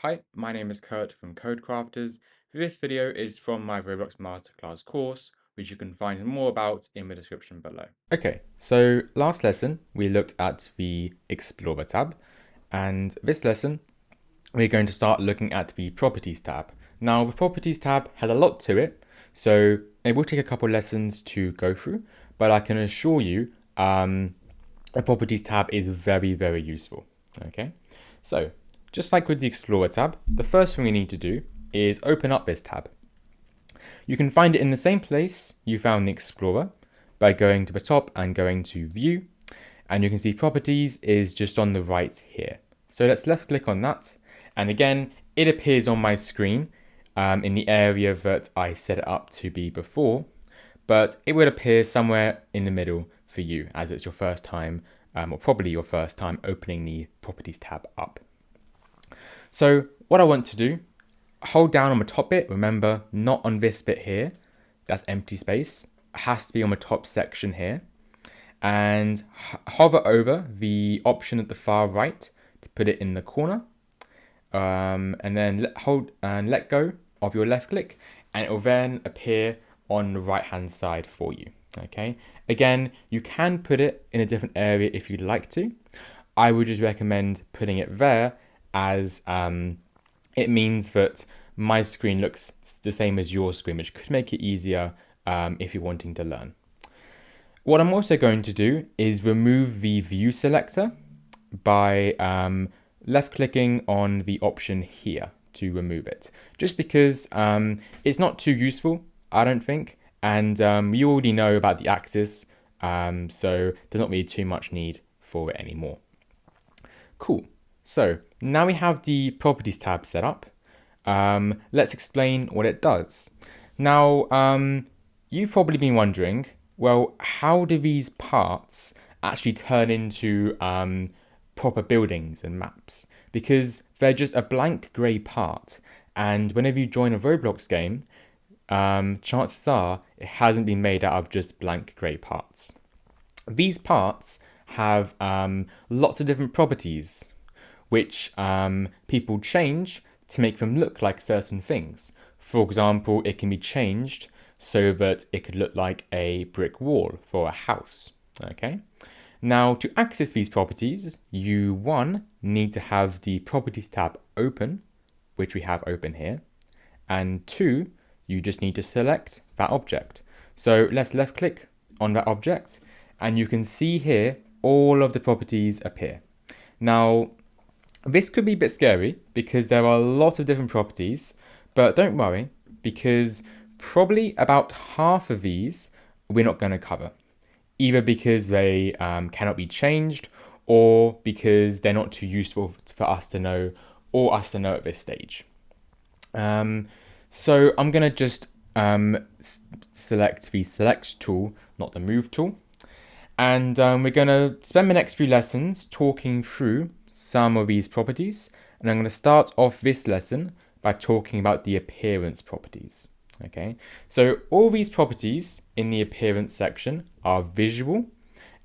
Hi, my name is Kurt from Codecrafters. This video is from my Roblox Masterclass course, which you can find more about in the description below. Okay, so last lesson we looked at the Explorer tab, and this lesson we're going to start looking at the Properties tab. Now, the Properties tab has a lot to it, so it will take a couple lessons to go through, but I can assure you the Properties tab is very, very useful. Okay, so just like with the Explorer tab, the first thing we need to do is open up this tab. You can find it in the same place you found the Explorer by going to the top and going to View, and you can see Properties is just on the right here. So let's left click on that, and again, it appears on my screen in the area that I set it up to be before, but it would appear somewhere in the middle for you as it's your first time, or probably your first time opening the Properties tab up. So what I want to do, hold down on the top bit, remember not on this bit here, that's empty space, it has to be on the top section here, and hover over the option at the far right to put it in the corner, and then hold and let go of your left click, and it will then appear on the right hand side for you. Okay, again, you can put it in a different area if you'd like to. I would just recommend putting it there, as it means that my screen looks the same as your screen, which could make it easier if you're wanting to learn. What I'm also going to do is remove the view selector by left clicking on the option here to remove it, just because it's not too useful, I don't think, and you already know about the axis, so there's not really too much need for it anymore. Cool. So now we have the Properties tab set up. Let's explain what it does. Now, you've probably been wondering, well, how do these parts actually turn into proper buildings and maps? Because they're just a blank grey part, and whenever you join a Roblox game, chances are it hasn't been made out of just blank grey parts. These parts have lots of different properties, which people change to make them look like certain things. For example, it can be changed so that it could look like a brick wall for a house. Okay. Now, to access these properties, you need to have the Properties tab open, which we have open here, and 2, you just need to select that object. So let's left click on that object, and you can see here all of the properties appear. Now, this could be a bit scary because there are a lot of different properties, but don't worry, because probably about half of these we're not going to cover, either because they cannot be changed or because they're not too useful for us to know or us to know at this stage. So I'm going to just select the Select tool, not the Move tool. And we're going to spend the next few lessons talking through some of these properties. And I'm going to start off this lesson by talking about the appearance properties. Okay, so all these properties in the appearance section are visual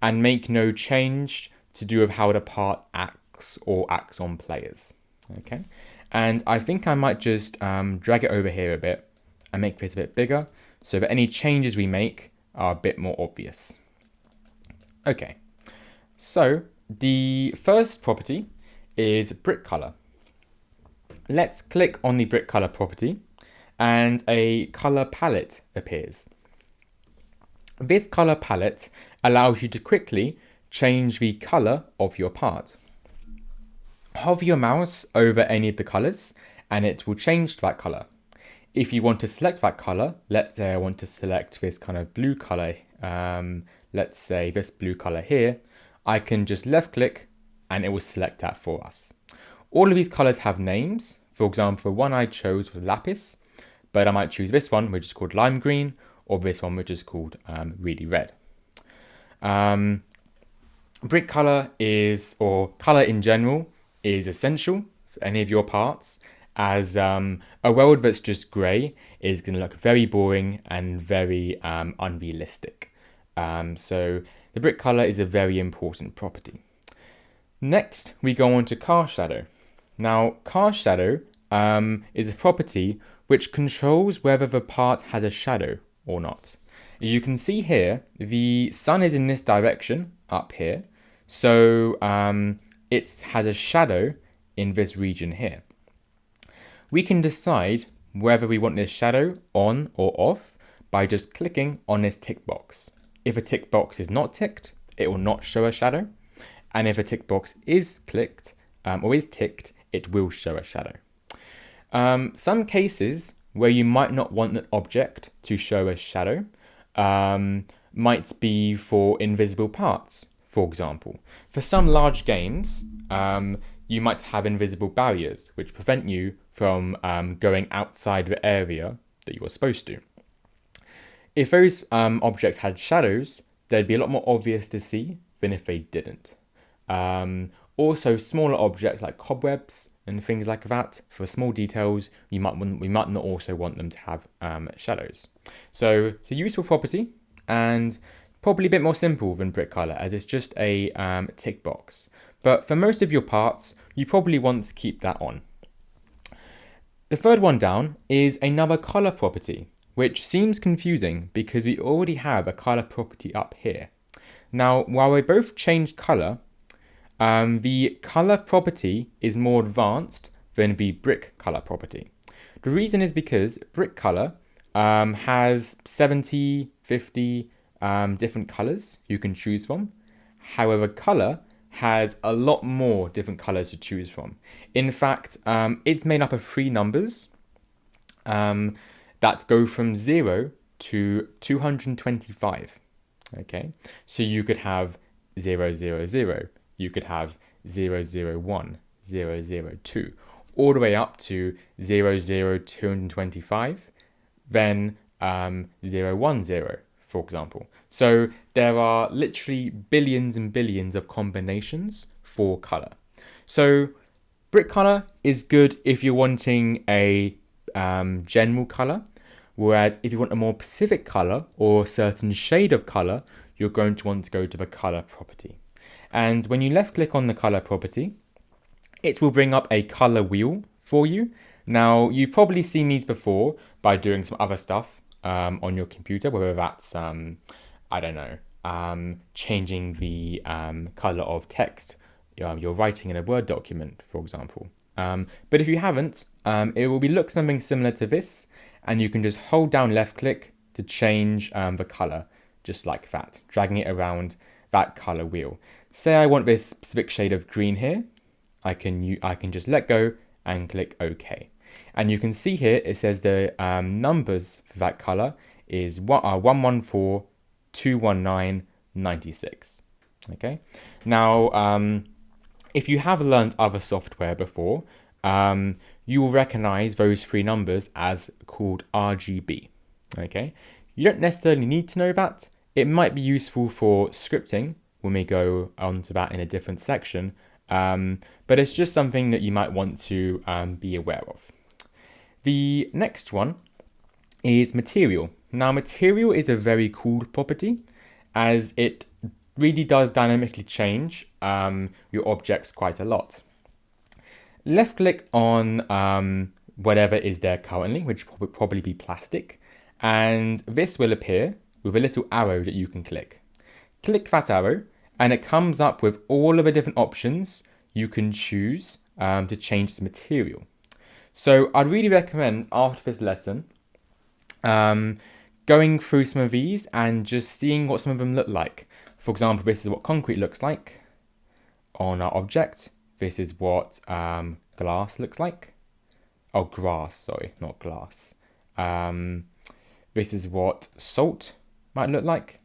and make no change to do with how the part acts or acts on players. Okay, and I think I might just drag it over here a bit and make this a bit bigger so that any changes we make are a bit more obvious. Okay, so the first property is brick color. Let's click on the brick color property and a color palette appears. This color palette allows you to quickly change the color of your part. Hover your mouse over any of the colors and it will change to that color. If you want to select that color, let's say I want to select this kind of blue color, let's say this blue color here, I can just left click and it will select that for us. All of these colors have names. For example, the one I chose was lapis, but I might choose this one, which is called lime green, or this one, which is called really red. Brick color or color in general, is essential for any of your parts, as a world that's just grey is going to look very boring and very unrealistic. So the brick color is a very important property. Next, we go on to car shadow. Now, cast shadow is a property which controls whether the part has a shadow or not. As you can see here, the sun is in this direction up here, so it has a shadow in this region here. We can decide whether we want this shadow on or off by just clicking on this tick box. If a tick box is not ticked, it will not show a shadow. And if a tick box is clicked or is ticked, it will show a shadow. Some cases where you might not want an object to show a shadow might be for invisible parts, for example. For some large games, you might have invisible barriers which prevent you from going outside the area that you are supposed to. If those objects had shadows, they'd be a lot more obvious to see than if they didn't. Also, smaller objects like cobwebs and things like that, for small details, we might not also want them to have shadows. So it's a useful property and probably a bit more simple than brick color, as it's just a tick box. But for most of your parts, you probably want to keep that on. The third one down is another color property, which seems confusing because we already have a color property up here. Now, while we both changed color, the color property is more advanced than the brick color property. The reason is because brick color has 70, 50 different colors you can choose from. However, color has a lot more different colors to choose from. In fact, it's made up of 3 numbers that go from 0 to 225. Okay, so you could have 000, you could have 001, 002, all the way up to 225, then 010, for example. So there are literally billions and billions of combinations for color. So brick color is good if you're wanting a general color, whereas if you want a more specific color or a certain shade of color, you're going to want to go to the color property. And when you left click on the color property, it will bring up a color wheel for you. Now, you've probably seen these before by doing some other stuff on your computer, whether that's, changing the color of text. You're writing in a Word document, for example. But if you haven't, it will look something similar to this, and you can just hold down left click to change the color, just like that, dragging it around that color wheel. Say I want this specific shade of green here, I can just let go and click OK. And you can see here it says the numbers for that color is 114, 219, 96. Okay. Now, if you have learned other software before, you will recognize those 3 numbers as called RGB. Okay. You don't necessarily need to know that. It might be useful for scripting when we go onto that in a different section, but it's just something that you might want to be aware of. The next one is material. Now, material is a very cool property as it really does dynamically change your objects quite a lot. Left click on whatever is there currently, which would probably be plastic, and this will appear with a little arrow that you can click. Click that arrow and it comes up with all of the different options you can choose to change the material. So I'd really recommend after this lesson going through some of these and just seeing what some of them look like. For example, this is what concrete looks like on our object. This is what glass looks like. Oh, grass, sorry, not glass. This is what salt might look like.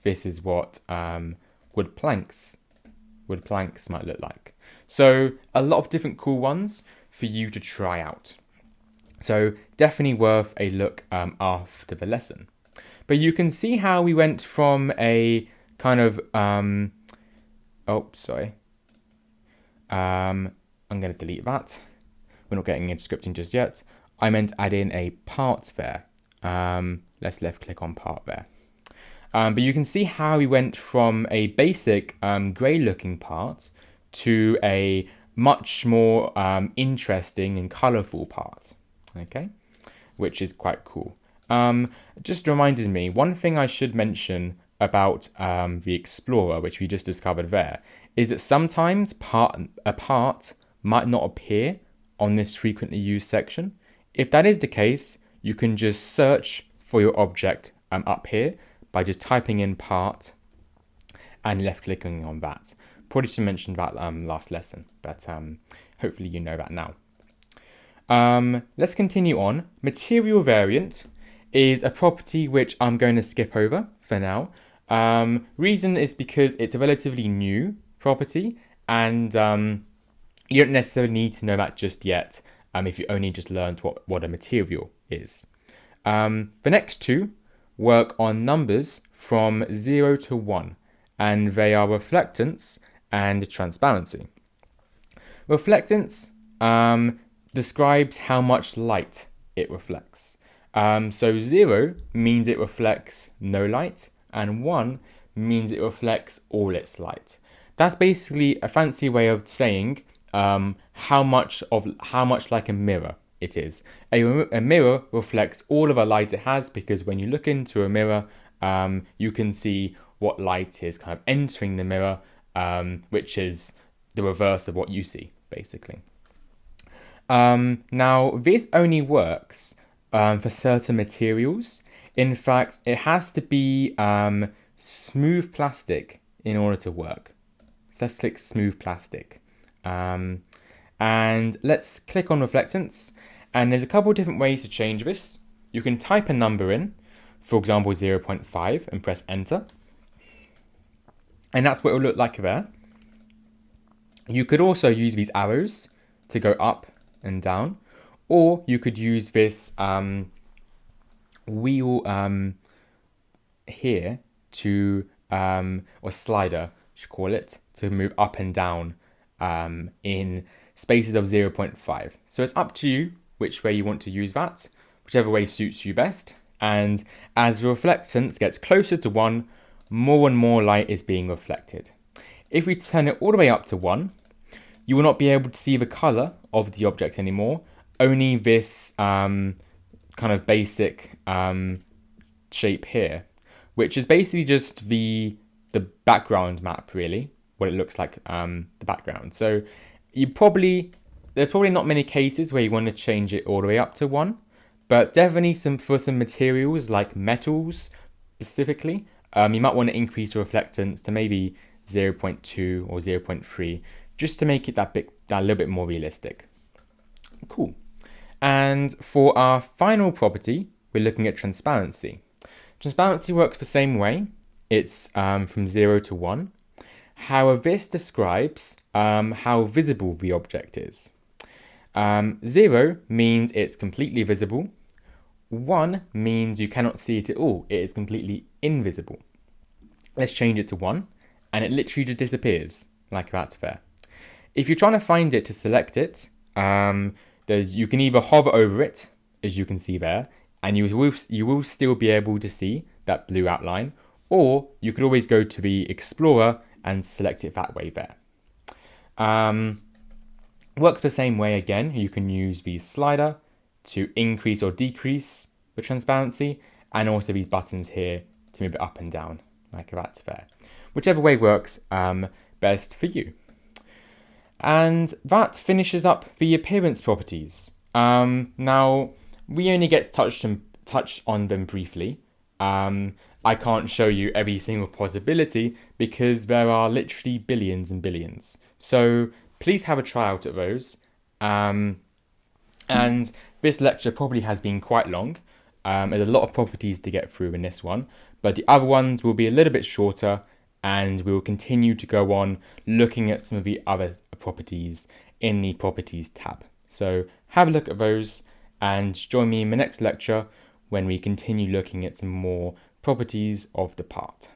This is what wood planks might look like. So a lot of different cool ones for you to try out. So definitely worth a look after the lesson. But you can see how we went from a kind of I'm going to delete that. We're not getting into scripting just yet. I meant add in a part there. Let's left click on part there. But you can see how we went from a basic grey looking part to a much more interesting and colorful part, okay, which is quite cool. Just reminded me, one thing I should mention about the Explorer, which we just discovered there, is that sometimes a part might not appear on this frequently used section. If that is the case, you can just search for your object up here by just typing in part and left clicking on that. Probably should mention that last lesson, but hopefully you know that now. Let's continue on. Material variant is a property which I'm going to skip over for now. Reason is because it's a relatively new property, and you don't necessarily need to know that just yet if you only just learned what a material is. The next two work on numbers from 0 to 1, and they are reflectance and transparency. Reflectance describes how much light it reflects. So 0 means it reflects no light, and 1 means it reflects all its light. That's basically a fancy way of saying how much like a mirror it is. A mirror reflects all of the light it has, because when you look into a mirror, you can see what light is kind of entering the mirror, which is the reverse of what you see, basically. Now, this only works for certain materials. In fact, it has to be smooth plastic in order to work. So let's click smooth plastic. And let's click on reflectance. And there's a couple of different ways to change this. You can type a number in, for example 0.5, and press enter. And that's what it will look like there. You could also use these arrows to go up and down, or you could use this wheel here to, or slider, you should call it, to move up and down in spaces of 0.5. So it's up to you which way you want to use that, whichever way suits you best. And as the reflectance gets closer to 1, more and more light is being reflected. If we turn it all the way up to 1, you will not be able to see the color of the object anymore, only this kind of basic shape here, which is basically just the background map, really, what it looks like, the background. So there's probably not many cases where you want to change it all the way up to 1, but definitely for some materials like metals specifically, you might want to increase the reflectance to maybe 0.2 or 0.3, just to make it that little bit more realistic. Cool. And for our final property, we're looking at transparency. Transparency works the same way. It's from 0 to 1. However, this describes how visible the object is. 0 means it's completely visible. 1 means you cannot see it at all. It is completely invisible. Let's change it to 1, and it literally just disappears, like that there. If you're trying to find it to select it, you can either hover over it, as you can see there, and you will still be able to see that blue outline, or you could always go to the Explorer and select it that way there. Works the same way again. You can use the slider to increase or decrease the transparency, and also these buttons here to move it up and down, like that there. Whichever way works best for you. And that finishes up the appearance properties. Now, we only get to touch on them briefly. I can't show you every single possibility because there are literally billions and billions. So please have a try out at those. And this lecture probably has been quite long. There's a lot of properties to get through in this one, but the other ones will be a little bit shorter, and we will continue to go on looking at some of the other properties in the properties tab. So have a look at those and join me in the next lecture when we continue looking at some more properties of the part.